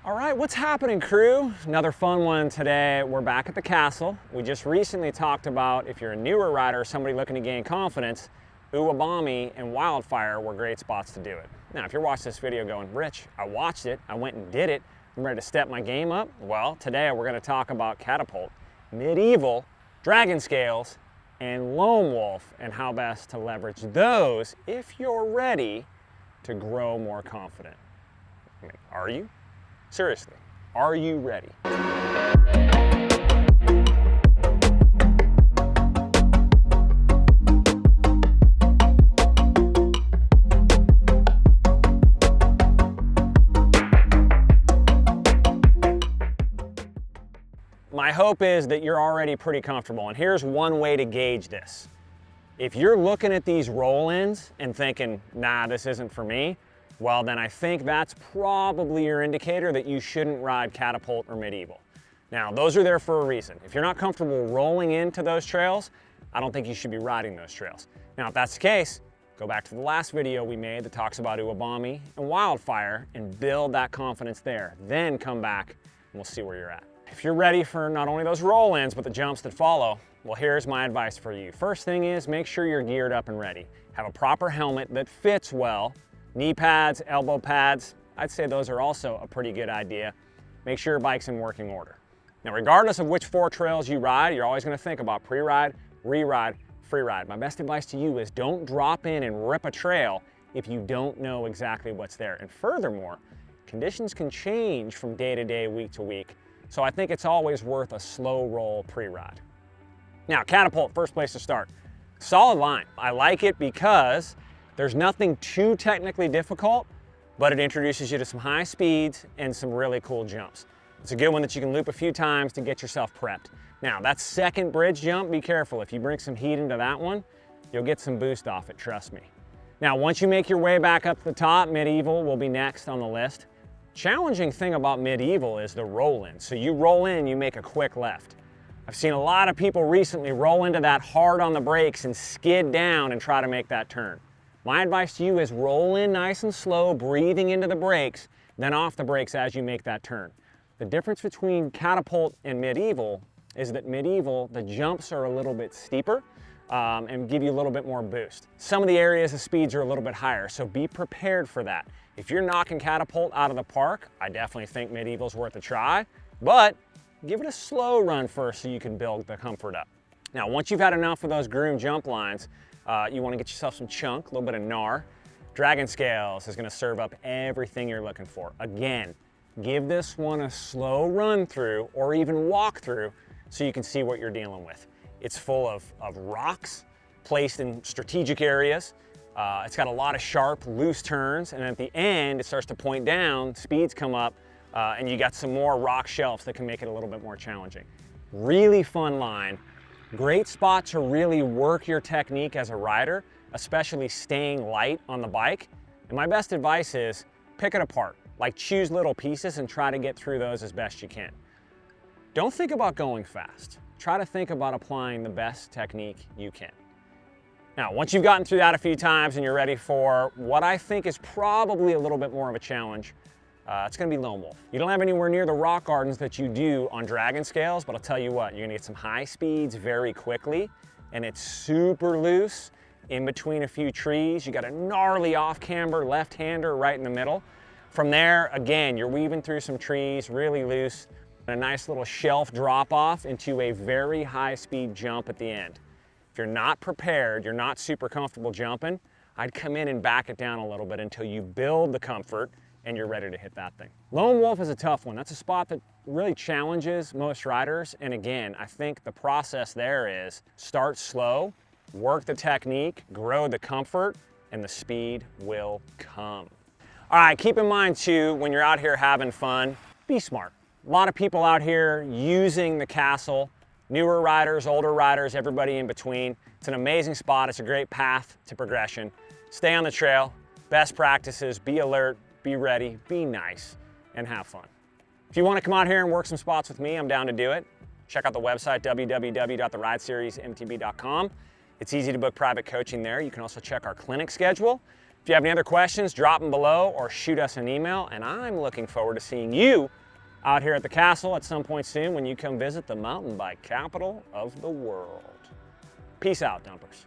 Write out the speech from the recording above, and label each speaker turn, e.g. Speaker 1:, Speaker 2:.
Speaker 1: All right, what's happening, crew? Another fun one today. We're back at the castle. We just recently talked about if you're a newer rider or somebody looking to gain confidence, Uwabami and Wildfire were great spots to do it. Now, if you're watching this video going, Rich, I watched it, I went and did it, I'm ready to step my game up. Well, today we're gonna talk about Catapult, Medieval, Dragon Scales, and Lone Wolf, and how best to leverage those if you're ready to grow more confident. I mean, are you? Seriously, are you ready? My hope is that you're already pretty comfortable, and here's one way to gauge this. If you're looking at these roll-ins and thinking, nah, this isn't for me, well, then I think that's probably your indicator that you shouldn't ride Catapult or Medieval. Now, those are there for a reason. If you're not comfortable rolling into those trails, I don't think you should be riding those trails. Now, if that's the case, go back to the last video we made that talks about Uwabami and Wildfire and build that confidence there. Then come back and we'll see where you're at. If you're ready for not only those roll-ins, but the jumps that follow, well, here's my advice for you. First thing is, make sure you're geared up and ready. Have a proper helmet that fits well. Knee pads, elbow pads, I'd say those are also a pretty good idea. Make sure your bike's in working order. Now, regardless of which 4 trails you ride, you're always gonna think about pre-ride, re-ride, free-ride. My best advice to you is don't drop in and rip a trail if you don't know exactly what's there. And furthermore, conditions can change from day to day, week to week. So I think it's always worth a slow roll pre-ride. Now, Catapult, first place to start. Solid line. I like it because there's nothing too technically difficult, but it introduces you to some high speeds and some really cool jumps. It's a good one that you can loop a few times to get yourself prepped. Now, that second bridge jump, be careful. If you bring some heat into that one, you'll get some boost off it, trust me. Now, once you make your way back up to the top, Medieval will be next on the list. Challenging thing about Medieval is the roll-in. So you roll in, you make a quick left. I've seen a lot of people recently roll into that hard on the brakes and skid down and try to make that turn. My advice to you is roll in nice and slow, breathing into the brakes, then off the brakes as you make that turn. The difference between Catapult and Medieval is that Medieval, the jumps are a little bit steeper and give you a little bit more boost. Some of the areas the speeds are a little bit higher, so be prepared for that. If you're knocking Catapult out of the park, I definitely think Medieval's worth a try, but give it a slow run first so you can build the comfort up. Now, once you've had enough of those groomed jump lines, you want to get yourself some chunk, a little bit of gnar. Dragon Scales is going to serve up everything you're looking for. Again, give this one a slow run through or even walk through so you can see what you're dealing with. It's full of rocks placed in strategic areas. It's got a lot of sharp, loose turns, and at the end, it starts to point down, speeds come up, and you got some more rock shelves that can make it a little bit more challenging. Really fun line. Great spot to really work your technique as a rider, especially staying light on the bike. And my best advice is pick it apart. Like, choose little pieces and try to get through those as best you can. Don't think about going fast. Try to think about applying the best technique you can. Now, once you've gotten through that a few times and you're ready for what I think is probably a little bit more of a challenge, it's gonna be Lone Wolf. You don't have anywhere near the rock gardens that you do on Dragon Scales, but I'll tell you what, you're gonna get some high speeds very quickly, and it's super loose in between a few trees. You got a gnarly off-camber left-hander right in the middle. From there, again, you're weaving through some trees, really loose, and a nice little shelf drop-off into a very high-speed jump at the end. If you're not prepared, you're not super comfortable jumping, I'd come in and back it down a little bit until you build the comfort and you're ready to hit that thing. Lone Wolf is a tough one. That's a spot that really challenges most riders. And again, I think the process there is start slow, work the technique, grow the comfort, and the speed will come. All right, keep in mind too, when you're out here having fun, be smart. A lot of people out here using the castle, newer riders, older riders, everybody in between. It's an amazing spot. It's a great path to progression. Stay on the trail, best practices, be alert, be ready, be nice, and have fun. If you want to come out here and work some spots with me, I'm down to do it. Check out the website, www.therideseriesmtb.com. It's easy to book private coaching there. You can also check our clinic schedule. If you have any other questions, drop them below or shoot us an email, and I'm looking forward to seeing you out here at the castle at some point soon when you come visit the mountain bike capital of the world. Peace out, dumpers.